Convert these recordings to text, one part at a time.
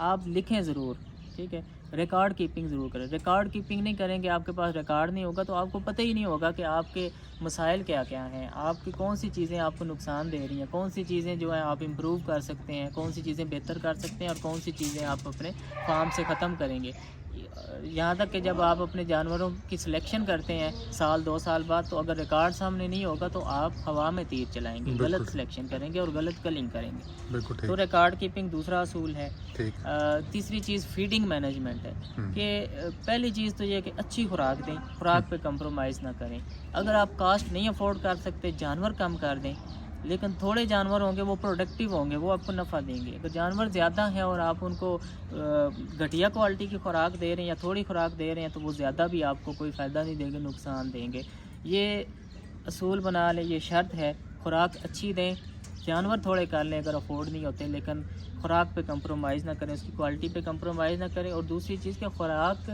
آپ لکھیں ضرور، ٹھیک ہے، ریکارڈ کیپنگ ضرور کریں. ریکارڈ کیپنگ نہیں کریں گے، آپ کے پاس ریکارڈ نہیں ہوگا تو آپ کو پتہ ہی نہیں ہوگا کہ آپ کے مسائل کیا کیا ہیں، آپ کی کون سی چیزیں آپ کو نقصان دے رہی ہیں، کون سی چیزیں جو ہیں آپ امپروو کر سکتے ہیں، کون سی چیزیں بہتر کر سکتے ہیں اور کون سی چیزیں آپ اپنے فارم سے ختم کریں گے. یہاں تک کہ جب آپ اپنے جانوروں کی سلیکشن کرتے ہیں سال 2 سال بعد، تو اگر ریکارڈ سامنے نہیں ہوگا تو آپ ہوا میں تیر چلائیں گے، بالکل غلط سلیکشن کریں گے اور غلط کلنگ کریں گے. بالکل تو ٹھیک ریکارڈ کیپنگ دوسرا اصول ہے. ٹھیک. تیسری چیز فیڈنگ مینجمنٹ ہے کہ پہلی چیز تو یہ کہ اچھی خوراک دیں، خوراک پہ کمپرومائز نہ کریں. اگر آپ کاسٹ نہیں افورڈ کر سکتے، جانور کم کر دیں، لیکن تھوڑے جانور ہوں گے وہ پروڈکٹیو ہوں گے، وہ آپ کو نفع دیں گے. اگر جانور زیادہ ہیں اور آپ ان کو گھٹیا کوالٹی کی خوراک دے رہے ہیں یا تھوڑی خوراک دے رہے ہیں تو وہ زیادہ بھی آپ کو کوئی فائدہ نہیں دیں گے، نقصان دیں گے. یہ اصول بنا لیں، یہ شرط ہے. خوراک اچھی دیں، جانور تھوڑے کر لیں اگر افورڈ نہیں ہوتے، لیکن خوراک پہ کمپرومائز نہ کریں، اس کی کوالٹی پہ کمپرومائز نہ کریں. اور دوسری چیز کہ خوراک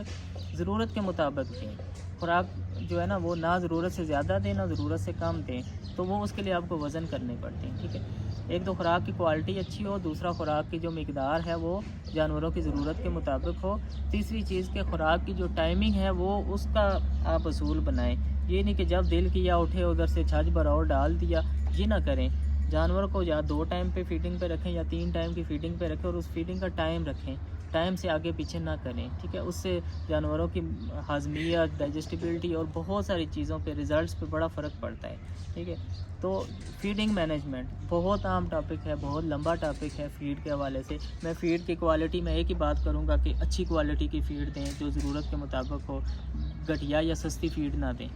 ضرورت کے مطابق دیں. خوراک جو ہے نا وہ نہ ضرورت سے زیادہ دیں نہ ضرورت سے کم دیں، تو وہ اس کے لیے آپ کو وزن کرنے پڑتے ہیں. ٹھیک ہے، ایک تو خوراک کی کوالٹی اچھی ہو، دوسرا خوراک کی جو مقدار ہے وہ جانوروں کی ضرورت کے مطابق ہو. تیسری چیز کہ خوراک کی جو ٹائمنگ ہے وہ اس کا آپ اصول بنائیں. یہ نہیں کہ جب دل کیا اٹھے ادھر سے چھج بھراؤ ڈال دیا، یہ نہ کریں. جانوروں کو یا 2 ٹائم پہ فیڈنگ پہ رکھیں یا 3 ٹائم کی فیڈنگ پہ رکھیں، اور اس فیڈنگ کا ٹائم رکھیں، ٹائم سے آگے پیچھے نہ کریں. ٹھیک ہے، اس سے جانوروں کی ہاضمیت، ڈائجسٹیبلٹی اور بہت ساری چیزوں پہ، ریزلٹس پہ بڑا فرق پڑتا ہے. ٹھیک ہے، تو فیڈنگ مینجمنٹ بہت عام ٹاپک ہے، بہت لمبا ٹاپک ہے فیڈ کے حوالے سے. میں فیڈ کی کوالٹی میں ایک ہی بات کروں گا کہ اچھی کوالٹی کی فیڈ دیں جو ضرورت کے مطابق ہو، گھٹیا یا سستی فیڈ نہ دیں.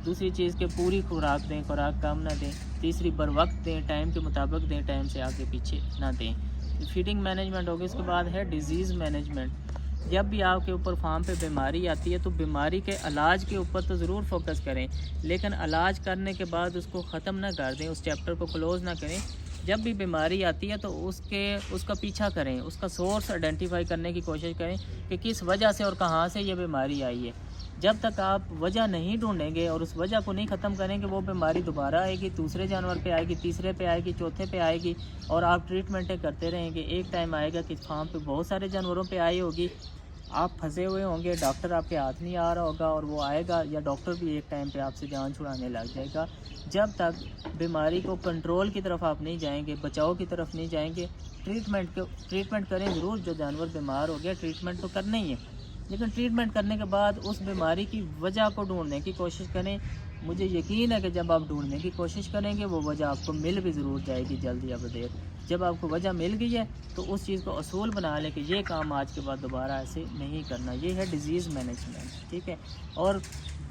دوسری چیز کہ پوری خوراک دیں، خوراک کم نہ دیں. تیسری بر وقت دیں، ٹائم کے مطابق دیں، ٹائم سے آگے پیچھے نہ دیں. فیڈنگ مینجمنٹ ہوگی. اس کے بعد ہے ڈیزیز مینجمنٹ. جب بھی آپ کے اوپر فارم پہ بیماری آتی ہے تو بیماری کے علاج کے اوپر تو ضرور فوکس کریں، لیکن علاج کرنے کے بعد اس کو ختم نہ کر دیں، اس چیپٹر کو کلوز نہ کریں. جب بھی بیماری آتی ہے تو اس کا پیچھا کریں، اس کا سورس آئیڈینٹیفائی کرنے کی کوشش کریں کہ کس وجہ سے اور کہاں سے یہ بیماری آئی ہے. جب تک آپ وجہ نہیں ڈھونڈیں گے اور اس وجہ کو نہیں ختم کریں گے، وہ بیماری دوبارہ آئے گی، دوسرے جانور پہ آئے گی، تیسرے پہ آئے گی، چوتھے پہ آئے گی، اور آپ ٹریٹمنٹیں کرتے رہیں گے. ایک ٹائم آئے گا کہ فارم پہ بہت سارے جانوروں پہ آئی ہوگی، آپ پھنسے ہوئے ہوں گے، ڈاکٹر آپ کے ہاتھ نہیں آ رہا ہوگا، اور وہ آئے گا یا ڈاکٹر بھی ایک ٹائم پہ آپ سے جان چھڑانے لگ جائے گا. جب تک بیماری کو کنٹرول کی طرف آپ نہیں جائیں گے، بچاؤ کی طرف نہیں جائیں گے، ٹریٹمنٹ کریں ضرور. جو جانور بیمار ہو گیا ٹریٹمنٹ تو کرنا ہی ہے، لیکن ٹریٹمنٹ کرنے کے بعد اس بیماری کی وجہ کو ڈھونڈنے کی کوشش کریں. مجھے یقین ہے کہ جب آپ ڈھونڈنے کی کوشش کریں گے وہ وجہ آپ کو مل بھی ضرور جائے گی جلد یا بدیر. جب آپ کو وجہ مل گئی ہے تو اس چیز کو اصول بنا لیں کہ یہ کام آج کے بعد دوبارہ ایسے نہیں کرنا. یہ ہے ڈیزیز مینجمنٹ. ٹھیک ہے، اور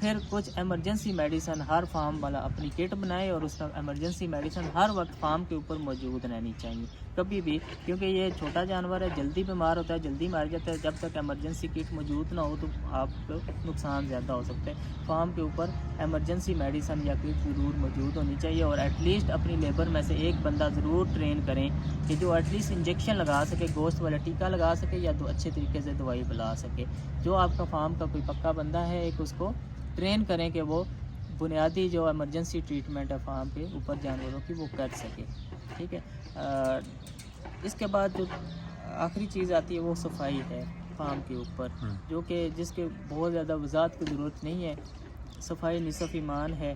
پھر کچھ ایمرجنسی میڈیسن ہر فارم والا اپنی کٹ بنائے، اور اس کا ایمرجنسی میڈیسن ہر وقت فارم کے اوپر موجود رہنی چاہیے کبھی بھی، کیونکہ یہ چھوٹا جانور ہے، جلدی بیمار ہوتا ہے، جلدی مر جاتا ہے. جب تک ایمرجنسی کٹ موجود نہ ہو تو آپ کو نقصان زیادہ ہو سکتا ہے. فارم کے اوپر ایمرجنسی میڈیسن یا کٹ ضرور موجود ہونی چاہیے، اور ایٹ لیسٹ اپنی لیبر میں سے ایک بندہ ضرور ٹرین کریں کہ جو ایٹ لیسٹ انجیکشن لگا سکے، گوشت والا ٹیکہ لگا سکے یا اچھے طریقے سے دوائی پلا سکے. جو آپ کا فارم کا کوئی پکا بندہ ہے، ایک اس کو ٹرین کریں کہ وہ بنیادی جو ایمرجنسی ٹریٹمنٹ ہے فارم پہ اوپر جانوروں کی وہ کر سکے. ٹھیک ہے، اس کے بعد جو آخری چیز آتی ہے وہ صفائی ہے فارم کے اوپر، جو کہ جس کے بہت زیادہ وضاحت کی ضرورت نہیں ہے. صفائی نصف ایمان ہے،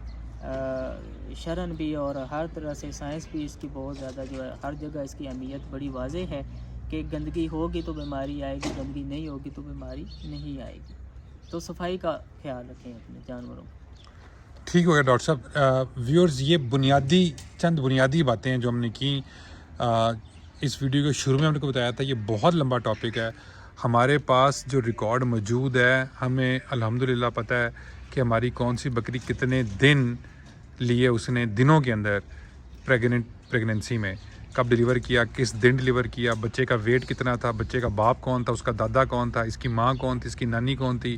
شرن بھی اور ہر طرح سے سائنس بھی اس کی بہت زیادہ جو ہے ہر جگہ اس کی اہمیت بڑی واضح ہے کہ گندگی ہوگی تو بیماری آئے گی، گندگی نہیں ہوگی تو بیماری نہیں آئے گی. تو صفائی کا خیال رکھیں اپنے جانوروں کو. ٹھیک ہو گیا ڈاکٹر صاحب. ویورز، یہ چند بنیادی باتیں ہیں جو ہم نے کی. اس ویڈیو کے شروع میں ہم نے کو بتایا تھا یہ بہت لمبا ٹاپک ہے. ہمارے پاس جو ریکارڈ موجود ہے، ہمیں الحمدللہ پتہ ہے کہ ہماری کون سی بکری کتنے دن لیے اس نے دنوں کے اندر پریگننسی میں کب ڈیلیور کیا، کس دن ڈیلیور کیا، بچے کا ویٹ کتنا تھا، بچے کا باپ کون تھا، اس کا دادا کون تھا، اس کی ماں کون تھی، اس کی نانی کون تھی،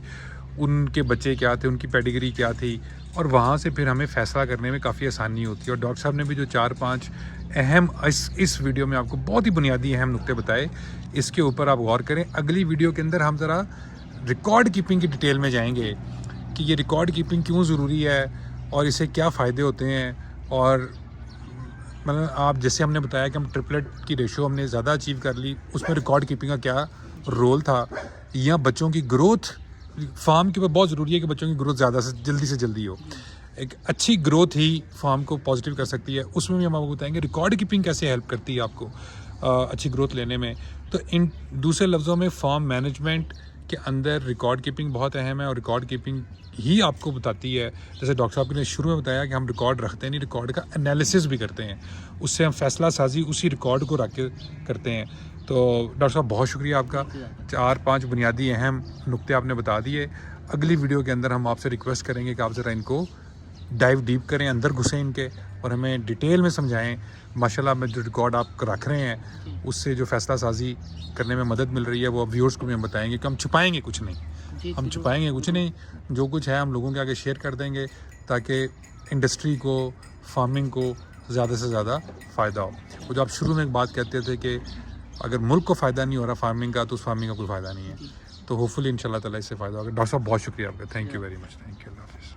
ان کے بچے کیا تھے، ان کی پیڈیگری کیا تھی. اور وہاں سے پھر ہمیں فیصلہ کرنے میں کافی آسانی ہوتی ہے. اور ڈاکٹر صاحب نے بھی جو 4-5 اہم اس ویڈیو میں آپ کو بہت ہی بنیادی اہم نقطے بتائے، اس کے اوپر آپ غور کریں. اگلی ویڈیو کے اندر ہم ذرا ریکارڈ کیپنگ کی ڈیٹیل میں جائیں گے کہ یہ ریکارڈ کیپنگ کیوں ضروری ہے اور اسے کیا فائدے ہوتے ہیں، اور مطلب آپ جیسے ہم نے بتایا کہ ہم ٹرپلٹ کی ریشو ہم نے زیادہ اچیو کر لی، اس میں ریکارڈ کیپنگ کا کیا رول تھا، یا بچوں کی گروتھ فارم کے اوپر بہت ضروری ہے کہ بچوں کی گروتھ زیادہ سے جلدی ہو. ایک اچھی گروتھ ہی فارم کو پازیٹیو کر سکتی ہے. اس میں بھی ہم آپ کو بتائیں گے ریکارڈ کیپنگ کیسے ہیلپ کرتی ہے آپ کو اچھی گروتھ لینے میں. تو ان دوسرے لفظوں میں فارم مینجمنٹ کے اندر ریکارڈ کیپنگ بہت اہم ہے، اور ریکارڈ کیپنگ ہی آپ کو بتاتی ہے، جیسے ڈاکٹر صاحب نے شروع میں بتایا کہ ہم ریکارڈ رکھتے ہیں نہیں، ریکارڈ کا انالیسس بھی کرتے ہیں، اس سے ہم فیصلہ سازی اسی ریکارڈ کو رکھ کے کرتے ہیں. تو ڈاکٹر صاحب بہت شکریہ آپ کا، 4-5 بنیادی اہم نقطے آپ نے بتا دیے. اگلی ویڈیو کے اندر ہم آپ سے ریکویسٹ کریں گے کہ آپ ذرا ان کو ڈائیو ڈیپ کریں، اندر گھسیں ان کے، اور ہمیں ڈیٹیل میں سمجھائیں. ماشاءاللہ میں جو ریکارڈ آپ رکھ رہے ہیں اس سے جو فیصلہ سازی کرنے میں مدد مل رہی ہے وہ ویورز کو بھی ہم بتائیں گے کہ ہم چھپائیں گے کچھ نہیں، ہم چھپائیں گے کچھ نہیں، جو کچھ ہے ہم لوگوں کے آگے شیئر کر دیں گے تاکہ انڈسٹری کو، فارمنگ کو زیادہ سے زیادہ فائدہ ہو. وہ جو آپ شروع میں ایک بات کہتے تھے کہ اگر ملک کو فائدہ نہیں ہو رہا فارمنگ کا تو اس فارمنگ کا کوئی فائدہ نہیں ہے. تو ہوپ فلی ان شاء اللہ تعالیٰ اس سے فائدہ ہوگا. ڈاکٹر صاحب بہت شکریہ آپ کا، thank you very much, thank you, اللہ حافظ.